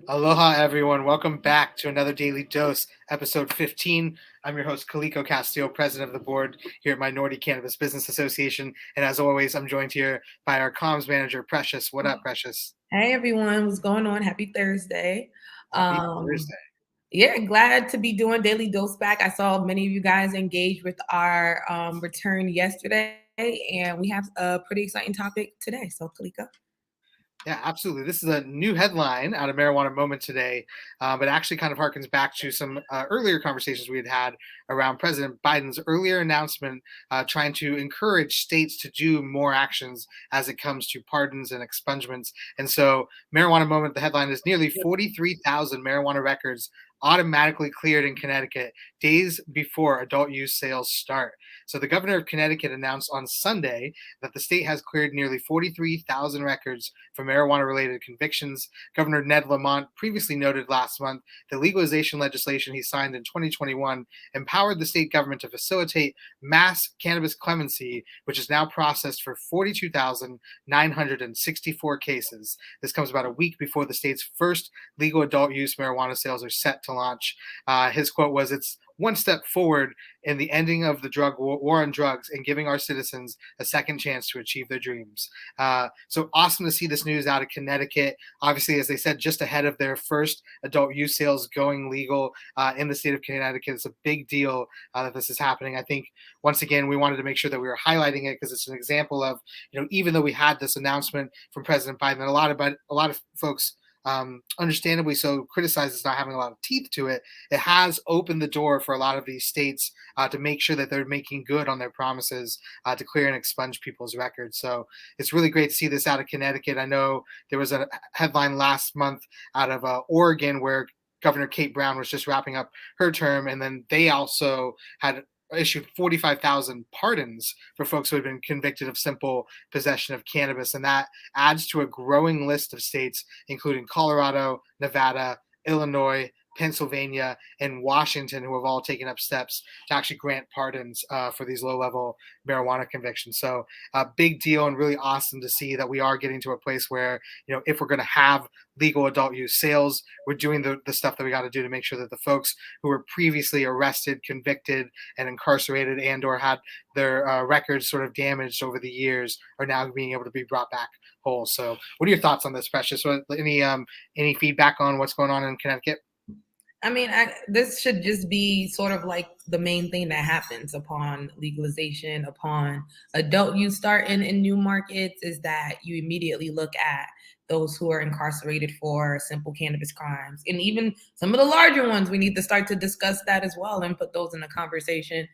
Aloha, everyone. Welcome back to another Daily Dose, episode 15. I'm your host, Kaliko Castillo, president of the board here at Minority Cannabis Business Association. And as always, I'm joined here by our comms manager, Precious. What up, Precious? Hey everyone, what's going on? Happy Thursday. Happy Um, Thursday. yeah, glad to be doing Daily Dose back. I saw many of you guys engage with our return yesterday, and we have a pretty exciting topic today. So, Kalika. Yeah, absolutely. This is a new headline out of Marijuana Moment today, but actually kind of harkens back to some earlier conversations we had had around President Biden's earlier announcement trying to encourage states to do more actions as it comes to pardons and expungements. And so, Marijuana Moment, the headline is nearly 43,000 marijuana records automatically cleared in Connecticut days before adult use sales start. So, the governor of Connecticut announced on Sunday that the state has cleared nearly 43,000 records for marijuana related convictions. Governor Ned Lamont previously noted last month that legalization legislation he signed in 2021 empowered the state government to facilitate mass cannabis clemency, which is now processed for 42,964 cases. This comes about a week before the state's first legal adult use marijuana sales are set to launch. His quote was, "It's one step forward in the ending of the drug war on drugs and giving our citizens a second chance to achieve their dreams." So awesome to see this news out of Connecticut. Obviously, as they said, just ahead of their first adult use sales going legal in the state of Connecticut. It's a big deal that this is happening. I think once again we wanted to make sure that we were highlighting it because it's an example of, even though we had this announcement from President Biden, a lot of folks understandably so criticize it's not having a lot of teeth to it. It has opened the door for a lot of these states to make sure that they're making good on their promises to clear and expunge people's records. So it's really great to see this out of Connecticut. I know there was a headline last month out of Oregon where Governor Kate Brown was just wrapping up her term, and then they also had issued 45,000 pardons for folks who had been convicted of simple possession of cannabis. And that adds to a growing list of states, including Colorado, Nevada, Illinois, Pennsylvania, and Washington, who have all taken up steps to actually grant pardons for these low-level marijuana convictions. So a big deal and really awesome to see that we are getting to a place where, if we're going to have legal adult use sales, we're doing the stuff that we got to do to make sure that the folks who were previously arrested, convicted, and incarcerated and or had their records sort of damaged over the years are now being able to be brought back whole. So what are your thoughts on this, Precious? Any feedback on what's going on in Connecticut? I mean, this should just be sort of like the main thing that happens upon legalization, upon adult use starting in new markets, is that you immediately look at those who are incarcerated for simple cannabis crimes. And even some of the larger ones, we need to start to discuss that as well and put those in the conversation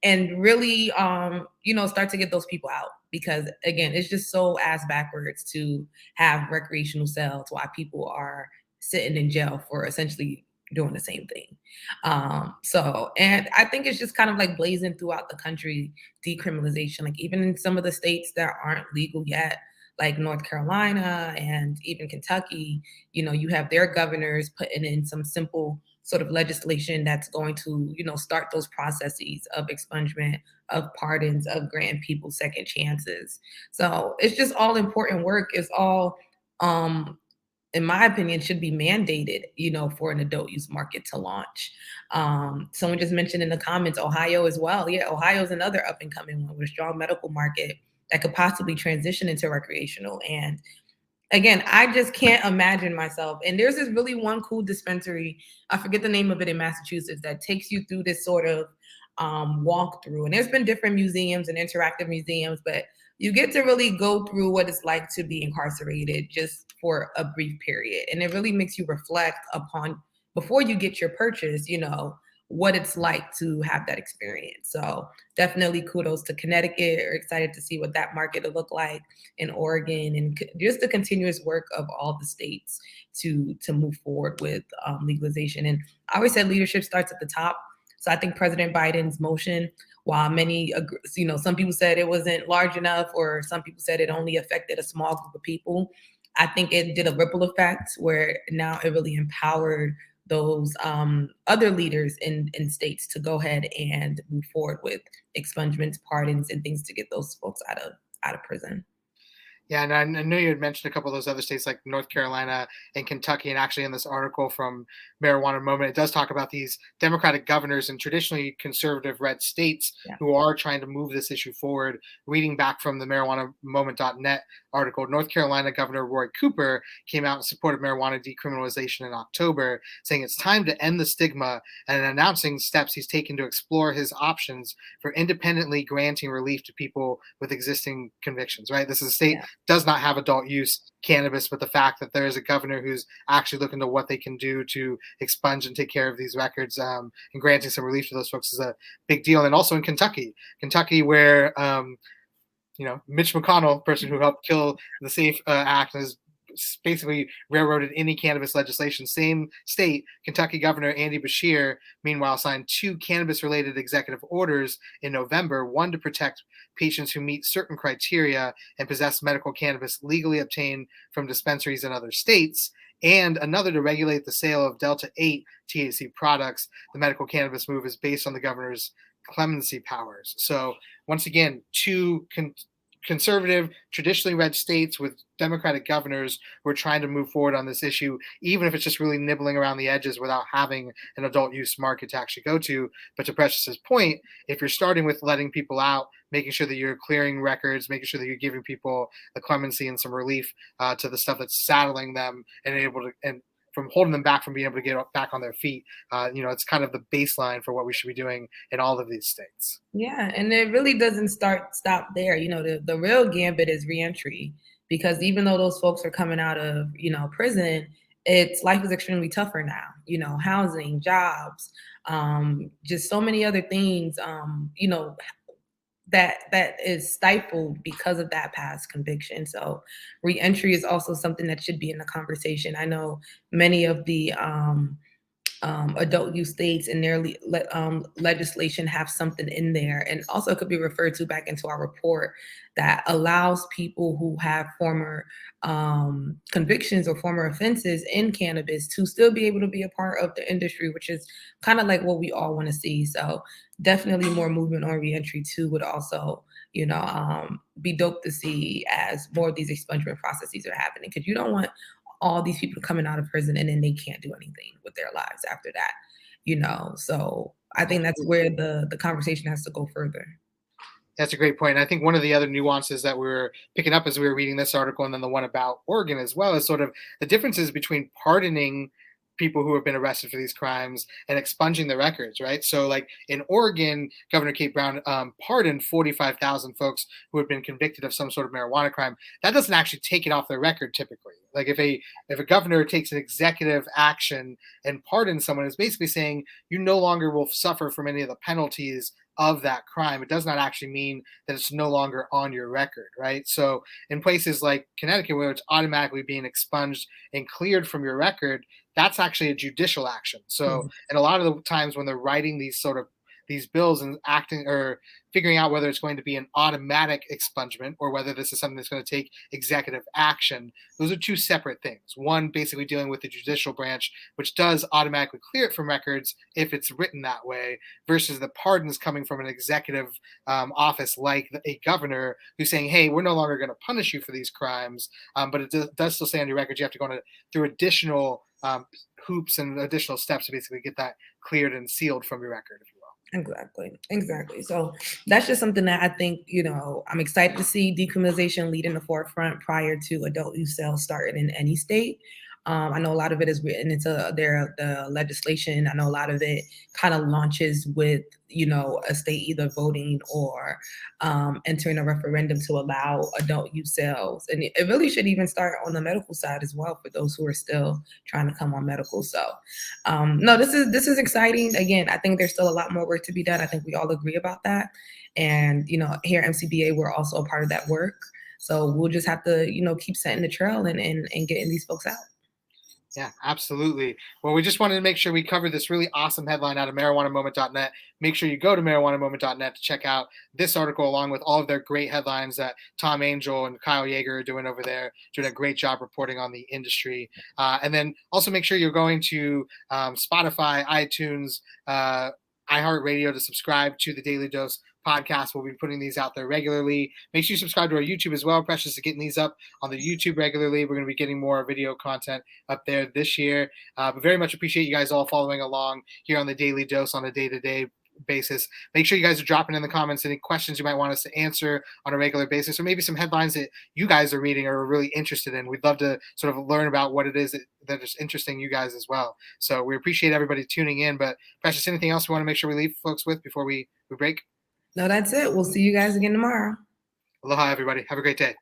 and really, start to get those people out. Because again, it's just so ass backwards to have recreational sales while people are sitting in jail for essentially doing the same thing. And I think it's just kind of like blazing throughout the country, decriminalization, like even in some of the states that aren't legal yet, like North Carolina and even Kentucky, you have their governors putting in some simple sort of legislation that's going to, start those processes of expungement, of pardons, of granting people second chances. So it's just all important work. It's all in my opinion, should be mandated, for an adult use market to launch. Someone just mentioned in the comments, Ohio as well. Yeah, Ohio is another up and coming one with a strong medical market that could possibly transition into recreational. And again, I just can't imagine myself. And there's this really one cool dispensary, I forget the name of it in Massachusetts, that takes you through this sort of walkthrough. And there's been different museums and interactive museums, but you get to really go through what it's like to be incarcerated just for a brief period. And it really makes you reflect upon, before you get your purchase, what it's like to have that experience. So definitely kudos to Connecticut. We're excited to see what that market will look like in Oregon, and just the continuous work of all the states to move forward with legalization. And I always said leadership starts at the top. So I think President Biden's motion, while many, some people said it wasn't large enough, or some people said it only affected a small group of people, I think it did a ripple effect where now it really empowered those other leaders in states to go ahead and move forward with expungements, pardons, and things to get those folks out of prison. Yeah, and I know you had mentioned a couple of those other states like North Carolina and Kentucky, and actually in this article from Marijuana Moment, it does talk about these Democratic governors in traditionally conservative red states Yeah. who are trying to move this issue forward. Reading back from the marijuanamoment.net article, North Carolina Governor Roy Cooper came out in support of marijuana decriminalization in October, saying it's time to end the stigma and announcing steps he's taken to explore his options for independently granting relief to people with existing convictions, right? This is a state Yeah. does not have adult use cannabis, but the fact that there is a governor who's actually looking to what they can do to expunge and take care of these records, and granting some relief to those folks is a big deal. And also in Kentucky, where Mitch McConnell, person who helped kill the SAFE Act, has basically railroaded any cannabis legislation. Same state, Kentucky Governor Andy Beshear, meanwhile, signed 2 cannabis-related executive orders in November, one to protect patients who meet certain criteria and possess medical cannabis legally obtained from dispensaries in other states, and another to regulate the sale of Delta 8 THC products. The medical cannabis move is based on the governor's clemency powers. So once again, 2 conservative, traditionally red states with Democratic governors who are trying to move forward on this issue, even if it's just really nibbling around the edges without having an adult use market to actually go to. But to Precious's point, if you're starting with letting people out, making sure that you're clearing records, making sure that you're giving people a clemency and some relief to the stuff that's saddling them and able to, and from holding them back from being able to get back on their feet. It's kind of the baseline for what we should be doing in all of these states. Yeah, and it really doesn't stop there. The real gambit is reentry, because even though those folks are coming out of, prison, it's life is extremely tougher now. Housing, jobs, just so many other things. That is stifled because of that past conviction. So reentry is also something that should be in the conversation. I know many of the adult use states in their legislation have something in there, and also could be referred to back into our report, that allows people who have former convictions or former offenses in cannabis to still be able to be a part of the industry, which is kind of like what we all want to see. So definitely more movement on reentry too would also be dope to see as more of these expungement processes are happening, because you don't want all these people coming out of prison and then they can't do anything with their lives after that. So I think that's where the conversation has to go further. That's a great point. And I think one of the other nuances that we were picking up as we were reading this article, and then the one about Oregon as well, is sort of the differences between pardoning people who have been arrested for these crimes and expunging the records, right? So, like in Oregon, Governor Kate Brown pardoned 45,000 folks who had been convicted of some sort of marijuana crime. That doesn't actually take it off their record typically. Like if a governor takes an executive action and pardons someone, it's basically saying you no longer will suffer from any of the penalties of that crime. It does not actually mean that it's no longer on your record, right? So in places like Connecticut, where it's automatically being expunged and cleared from your record, that's actually a judicial action. So, and a lot of the times when they're writing these bills and acting or figuring out whether it's going to be an automatic expungement or whether this is something that's going to take executive action, those are 2 separate things. One basically dealing with the judicial branch, which does automatically clear it from records if it's written that way, versus the pardons coming from an executive office like a governor who's saying, hey, we're no longer going to punish you for these crimes, but it does still say on your record you have to go through additional hoops and additional steps to basically get that cleared and sealed from your record, if you will. Exactly. So that's just something that I think, I'm excited to see decriminalization lead in the forefront prior to adult use sales starting in any state. I know a lot of it is written into the legislation. I know a lot of it kind of launches with, a state either voting or entering a referendum to allow adult use sales. And it really should even start on the medical side as well for those who are still trying to come on medical. So no, this is exciting. Again, I think there's still a lot more work to be done. I think we all agree about that. And, here at MCBA, we're also a part of that work. So we'll just have to, keep setting the trail and getting these folks out. Yeah, absolutely. Well, we just wanted to make sure we covered this really awesome headline out of marijuanamoment.net. Make sure you go to marijuanamoment.net to check out this article along with all of their great headlines that Tom Angel and Kyle Yeager are doing over there, doing a great job reporting on the industry. And then also make sure you're going to Spotify, iTunes, iHeartRadio to subscribe to the Daily Dose podcast. We'll be putting these out there regularly. Make sure you subscribe to our YouTube as well. Precious is getting these up on the YouTube regularly. We're going to be getting more video content up there this year. But very much appreciate you guys all following along here on the Daily Dose on a day-to-day basis. Make sure you guys are dropping in the comments any questions you might want us to answer on a regular basis, or maybe some headlines that you guys are reading or are really interested in. We'd love to sort of learn about what it is that is interesting you guys as well. So we appreciate everybody tuning in. But Precious, anything else we want to make sure we leave folks with before we break? No, that's it. We'll see you guys again tomorrow. Aloha, everybody. Have a great day.